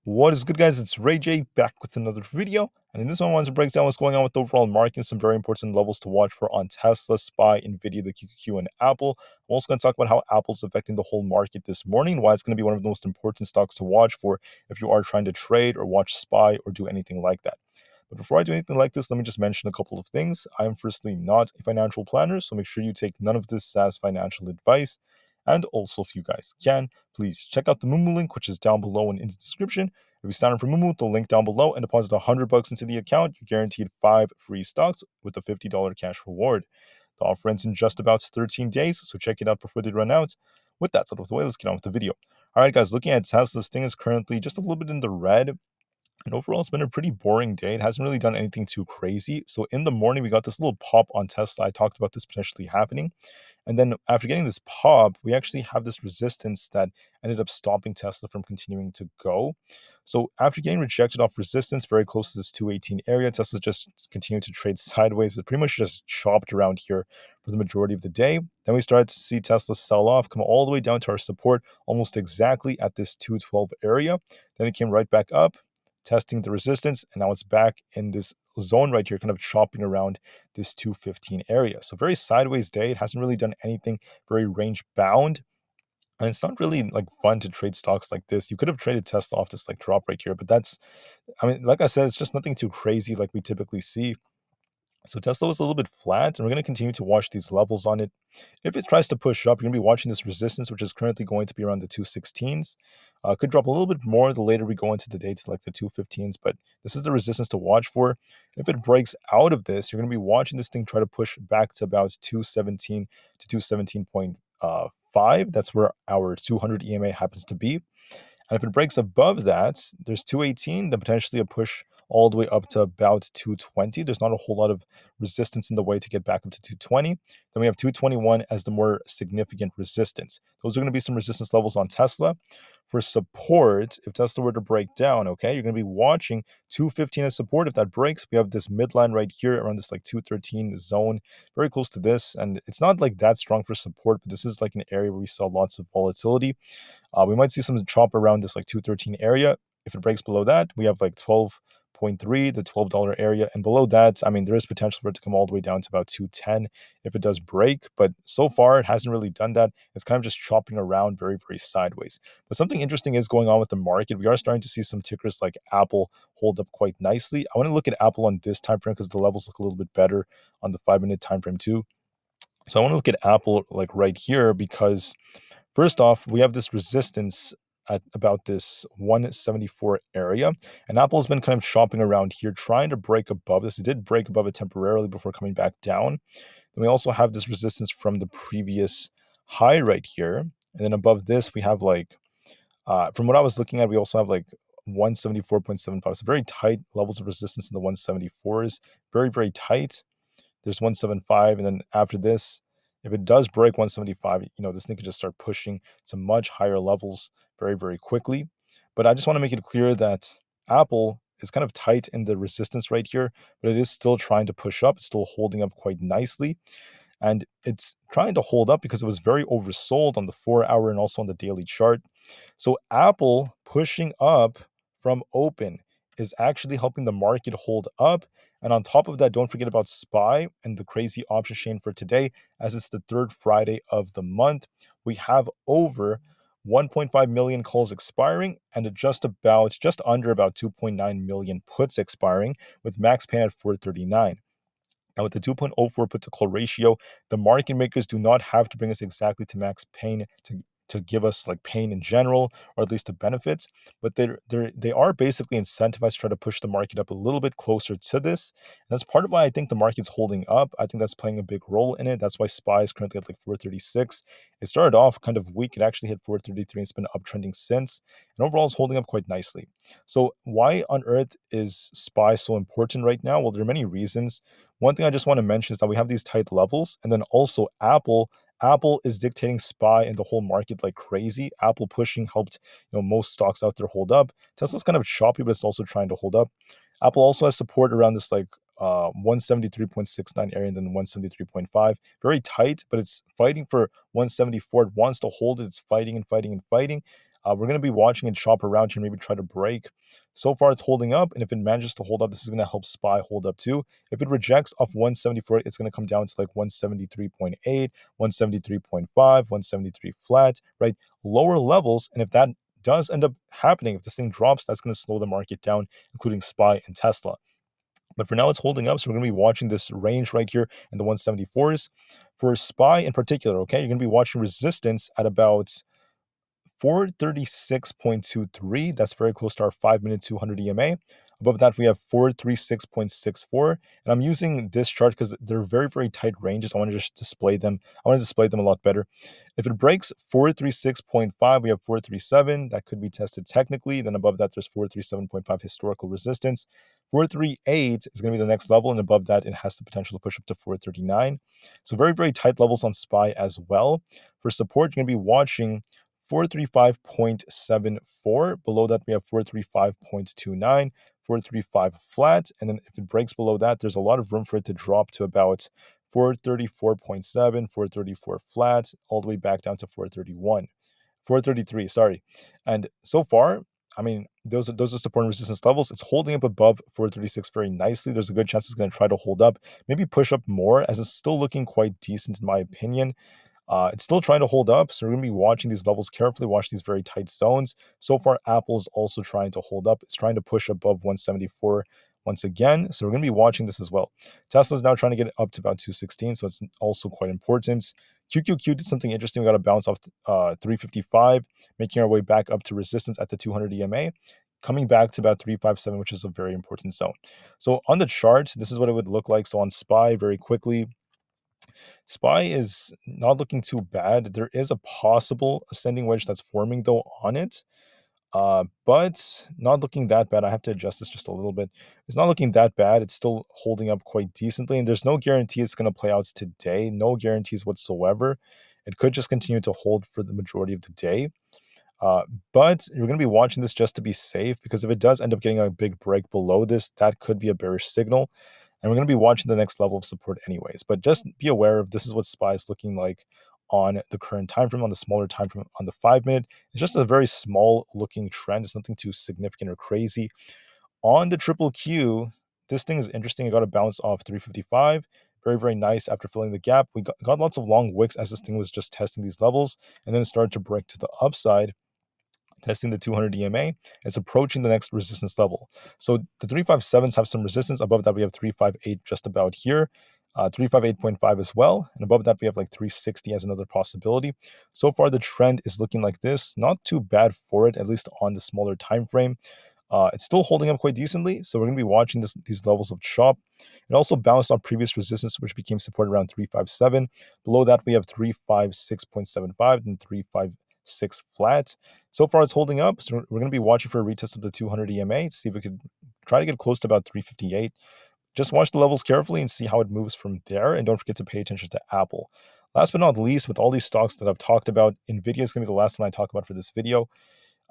What is good, guys? It's Rey-Jay back with another video, and in this one I wanted to break down what's going on with the overall market and some very important levels to watch for on Tesla, SPY, Nvda, the QQQ, and Apple. I'm also going to talk about how Apple's affecting the whole market this morning, why it's going to be one of the most important stocks to watch for if you are trying to trade or watch SPY or do anything like that. But before I do anything like this, let me just mention a couple of things. I am firstly not a financial planner, so make sure you take none of this as financial advice. And also, if you guys can, please check out the Moomoo link, which is down below and in the description. If you sign up for Moomoo, the link down below, and deposit $100 into the account, you're guaranteed 5 free stocks with a $50 cash reward. The offer ends in just about 13 days, so check it out before they run out. With that out of the way, let's get on with the video. All right, guys, looking at Tesla, this thing is currently just a little bit in the red. And overall, it's been a pretty boring day. It hasn't really done anything too crazy. So in the morning, we got this little pop on Tesla. I talked about this potentially happening. And then after getting this pop, we actually have this resistance that ended up stopping Tesla from continuing to go. So after getting rejected off resistance very close to this 218 area, Tesla just continued to trade sideways. It pretty much just chopped around here for the majority of the day. Then we started to see Tesla sell off, come all the way down to our support almost exactly at this 212 area. Then it came right back up, testing the resistance, and now it's back in this zone right here, kind of chopping around this 215 area. So very sideways day. It hasn't really done anything very range bound. And it's not really like fun to trade stocks like this. You could have traded Tesla off this like drop right here, but I mean, like I said, it's just nothing too crazy like we typically see. So Tesla was a little bit flat, and we're going to continue to watch these levels on it. If it tries to push up, you're going to be watching this resistance, which is currently going to be around the 216s. Could drop a little bit more the later we go into the day to like the 215s, but this is the resistance to watch for. If it breaks out of this, you're going to be watching this thing try to push back to about 217 to 217.5. That's where our 200 EMA happens to be. And if it breaks above that, there's 218, then potentially a push all the way up to about 220. There's not a whole lot of resistance in the way to get back up to 220. Then we have 221 as the more significant resistance. Those are going to be some resistance levels on Tesla. For support, if Tesla were to break down, okay, you're going to be watching 215 as support. If that breaks, we have this midline right here around this like 213 zone, very close to this. And it's not like that strong for support, but this is like an area where we saw lots of volatility. We might see some chop around this like 213 area. If it breaks below that, we have like 12.3, the $12 area. And below that, I mean, there is potential for it to come all the way down to about 210 if it does break. But so far, it hasn't really done that. It's kind of just chopping around very, very sideways. But something interesting is going on with the market. We are starting to see some tickers like Aapl hold up quite nicely. I want to look at Aapl on this time frame because the levels look a little bit better on the 5-minute time frame too. So I want to look at Aapl like right here because first off, we have this resistance at about this 174 area, and Apple's been kind of chopping around here, trying to break above this. It did break above it temporarily before coming back down. Then we also have this resistance from the previous high right here, and then above this we have like, from what I was looking at, we also have like 174.75. So very tight levels of resistance in the 174s, very, very tight. There's 175, and then after this, if it does break 175, this thing could just start pushing to much higher levels very, very quickly. But I just want to make it clear that Apple is kind of tight in the resistance right here, but it is still trying to push up. It's still holding up quite nicely. And it's trying to hold up because it was very oversold on the 4-hour and also on the daily chart. So Apple pushing up from open is actually helping the market hold up. And on top of that, don't forget about SPY and the crazy option chain for today, as it's the third Friday of the month. We have over 1.5 million calls expiring and just under about 2.9 million puts expiring, with max pain at 439. Now, with the 2.04 put to call ratio, the market makers do not have to bring us exactly to max pain to give us like pain in general, or at least the benefits, but they are basically incentivized to try to push the market up a little bit closer to this. And that's part of why I think the market's holding up. I think that's playing a big role in it. That's why SPY is currently at like 436. It started off kind of weak. It actually hit 433. It's been uptrending since, and overall is holding up quite nicely. So why on earth is SPY so important right now? Well, there are many reasons. One thing I just want to mention is that we have these tight levels, and then also Apple is dictating SPY in the whole market like crazy. Apple pushing helped most stocks out there hold up. Tesla's kind of choppy, but it's also trying to hold up. Apple also has support around this like 173.69 area and then 173.5. Very tight, but it's fighting for 174. It wants to hold it. It's fighting and fighting and fighting. We're going to be watching it chop around here, maybe try to break. So far, it's holding up, and if it manages to hold up, this is going to help SPY hold up too. If it rejects off 174, it's going to come down to like 173.8, 173.5, 173 flat, right? Lower levels, and if that does end up happening, if this thing drops, that's going to slow the market down, including SPY and Tesla. But for now, it's holding up, so we're going to be watching this range right here in the 174s. For SPY in particular, okay, you're going to be watching resistance at about 436.23. That's very close to our 5-minute 200 EMA. Above that, we have 436.64. And I'm using this chart because they're very, very tight ranges. I want to just display them. I want to display them a lot better. If it breaks 436.5, we have 437. That could be tested technically. Then above that, there's 437.5 historical resistance. 438 is going to be the next level. And above that, it has the potential to push up to 439. So very, very tight levels on SPY as well. For support, you're going to be watching 435.74. Below that, we have 435.29, 435 flat. And then if it breaks below that, there's a lot of room for it to drop to about 434.7, 434 flat, all the way back down to 431. 433, sorry. And so far, I mean, those are support and resistance levels. It's holding up above 436 very nicely. There's a good chance it's going to try to hold up, maybe push up more, as it's still looking quite decent in my opinion. It's still trying to hold up, so we're going to be watching these levels carefully, watch these very tight zones. So far, Apple is also trying to hold up. It's trying to push above 174 once again, so we're going to be watching this as well. Tesla is now trying to get it up to about 216, so it's also quite important. QQQ did something interesting. We got a bounce off 355, making our way back up to resistance at the 200 EMA, coming back to about 357, which is a very important zone. So on the chart, this is what it would look like. So on SPY, very quickly, SPY is not looking too bad. There is a possible ascending wedge that's forming though on it, but not looking that bad. I have to adjust this just a little bit. It's not looking that bad. It's still holding up quite decently, and there's no guarantee it's going to play out today. No guarantees whatsoever. It could just continue to hold for the majority of the day. Uh, but you're going to be watching this just to be safe, because if it does end up getting a big break below this, that could be a bearish signal. And we're going to be watching the next level of support anyways. But just be aware of this is what SPY is looking like on the current time frame, on the smaller time frame, on the 5-minute. It's just a very small looking trend. It's nothing too significant or crazy. On the triple Q, this thing is interesting. It got a bounce off 355. Very, very nice after filling the gap. We got lots of long wicks as this thing was just testing these levels, and then it started to break to the upside, testing the 200 EMA. It's approaching the next resistance level. So the 357s have some resistance. Above that, we have 358 just about here. 358.5 as well. And above that, we have like 360 as another possibility. So far, the trend is looking like this. Not too bad for it, at least on the smaller time frame. It's still holding up quite decently, so we're going to be watching these levels of chop. It also bounced on previous resistance, which became support around 357. Below that, we have 356.75 and 356 flat. So far, it's holding up, so we're going to be watching for a retest of the 200 EMA to see if we could try to get close to about 358. Just watch the levels carefully and see how it moves from there, and don't forget to pay attention to Apple. Last but not least, with all these stocks that I've talked about, Nvda is going to be the last one I talk about for this video.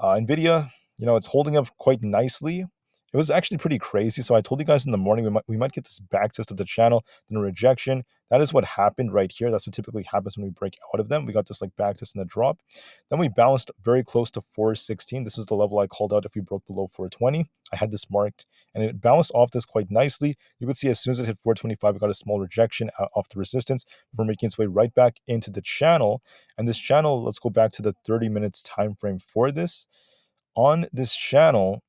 Nvda, it's holding up quite nicely. It was actually pretty crazy. So I told you guys in the morning we might get this back test of the channel, then a rejection. That is what happened right here. That's what typically happens when we break out of them. We got this like back test and a drop. Then we bounced very close to 416. This is the level I called out if we broke below 420. I had this marked, and it bounced off this quite nicely. You could see as soon as it hit 425, it got a small rejection off the resistance before making its way right back into the channel. And this channel, let's go back to the 30 minutes time frame for this. On this channel,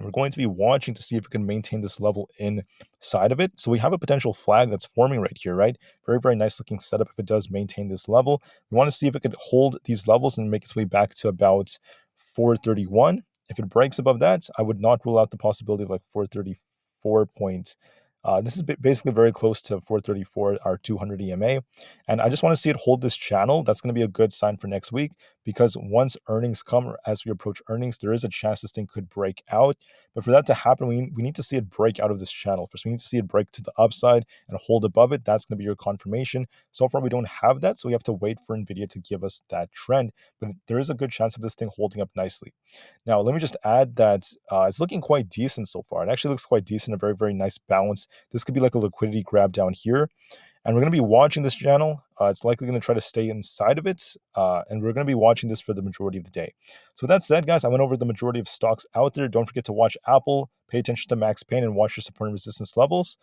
we're going to be watching to see if we can maintain this level inside of it. So we have a potential flag that's forming right here, right? Very, very nice looking setup if it does maintain this level. We want to see if it could hold these levels and make its way back to about 431. If it breaks above that, I would not rule out the possibility of like 434 points. This is basically very close to 434, our 200 EMA. And I just want to see it hold this channel. That's going to be a good sign for next week, because once earnings come, or as we approach earnings, there is a chance this thing could break out. But for that to happen, we need to see it break out of this channel. First, we need to see it break to the upside and hold above it. That's going to be your confirmation. So far, we don't have that, so we have to wait for Nvda to give us that trend. But there is a good chance of this thing holding up nicely. Now, let me just add that it's looking quite decent so far. It actually looks quite decent, a very, very nice balance. This could be like a liquidity grab down here. And we're going to be watching this channel. It's likely going to try to stay inside of it. And we're going to be watching this for the majority of the day. So with that said, guys, I went over the majority of stocks out there. Don't forget to watch Aapl, pay attention to max pain, and watch your support and resistance levels.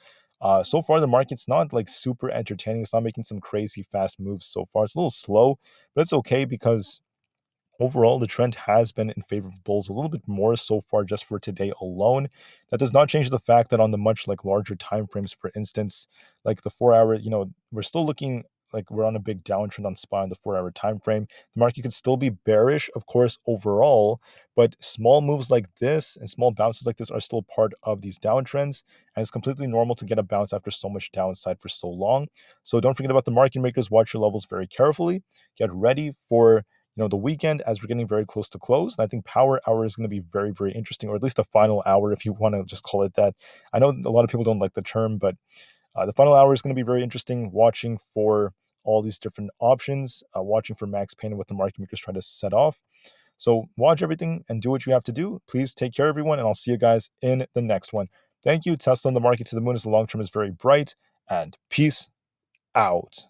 So far, the market's not like super entertaining. It's not making some crazy fast moves so far. It's a little slow, but it's okay because overall, the trend has been in favor of bulls a little bit more so far just for today alone. That does not change the fact that on the much like larger time frames, for instance, like the 4 hour, we're still looking like we're on a big downtrend on SPY on the 4 hour time frame. The market could still be bearish, of course, overall, but small moves like this and small bounces like this are still part of these downtrends, and it's completely normal to get a bounce after so much downside for so long. So don't forget about the market makers. Watch your levels very carefully. Get ready for the weekend as we're getting very close to close. And I think power hour is going to be very, very interesting, or at least the final hour, if you want to just call it that. I know a lot of people don't like the term, but the final hour is going to be very interesting, watching for all these different options, watching for max pain and what the market makers try to set off. So watch everything and do what you have to do. Please take care, everyone, and I'll see you guys in the next one. Thank you. Tesla and the market to the moon as the long term is very bright, and peace out.